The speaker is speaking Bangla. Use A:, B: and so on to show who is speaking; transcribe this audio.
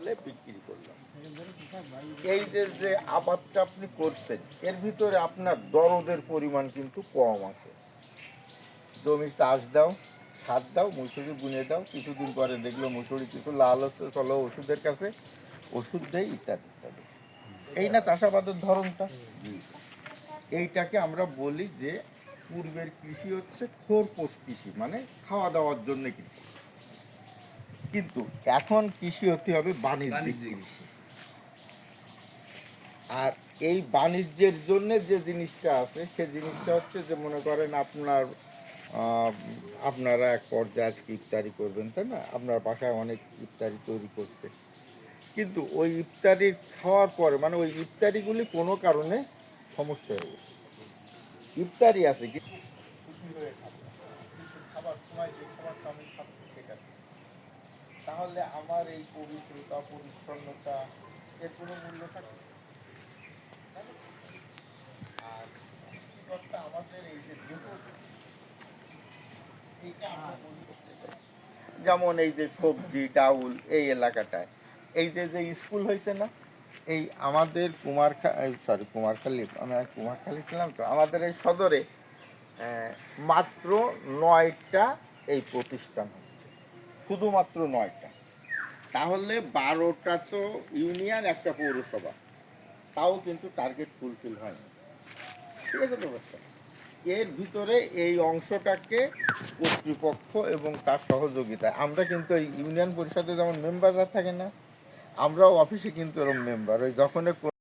A: বাজারে বিক্রি করলাম। এই যে যে আবাদটা আপনি করছেন এর ভিতরে আপনার দরদের পরিমাণ কিন্তু কম আছে। জমি চাষ দাও, সার দাও, মুসুরি বুনে দাও, কিছুদিন পরে দেখলো মুসুরি কিছু লাল হচ্ছে, চলো ওষুধের কাছে, ওষুধ দেয়, ইত্যাদি ইত্যাদি। এই না চাষাবাদের ধরনটা। এইটাকে আমরা বলি যে পূর্বের কৃষি হচ্ছে খোরপোষ কৃষি, মানে খাওয়া দাওয়ার জন্য কৃষি। কিন্তু এখন কৃষি হতে হবে বাণিজ্যিক কৃষি। আর এই বাণিজ্যের জন্য যে জিনিসটা আছে সে জিনিসটা হচ্ছে যে মনে করেন আপনারা এক পর্যায়ে আজকে ইফতারি করবেন, তাই না? আপনার বাসায় অনেক ইফতারি তৈরি করছে, কিন্তু ওই ইফতারির খাওয়ার পরে মানে ওই ইফতারিগুলি কোনো কারণে সমস্যা হয়ে গেছে। ইফতারি আছে কিন্তু খাবার সময় যে খাবারটা আমি খাচ্ছি সেটা, তাহলে আমার এই পবিত্রতা পরিচ্ছন্নতা এর কোনো মূল্য থাকে? আর সৃষ্টিকর্তা আমাদের এই যে দেহ, এইটা আমরা বলি করতে চাই। যেমন এই যে সবজি ডাউল এই এলাকাটায় এই যে যে স্কুল হয়েছে না, এই আমাদের কুমারখালী, আমি কুমারখালী ছিলাম তো, আমাদের এই সদরে মাত্র 9টা এই প্রতিষ্ঠান হচ্ছে, শুধুমাত্র 9টা। তাহলে 12টা তো ইউনিয়ন, একটা পৌরসভা, তাও কিন্তু টার্গেট ফুলফিল হয়নি। ঠিক আছে তো ব্যাপারটা? এর ভিতরে এই অংশটাকে কর্তৃপক্ষ এবং তার সহযোগিতায় আমরা কিন্তু এই ইউনিয়ন পরিষদে যেমন মেম্বাররা থাকে না, আমরাও অফিসে কিন্তু এরকম মেম্বার, ওই যখন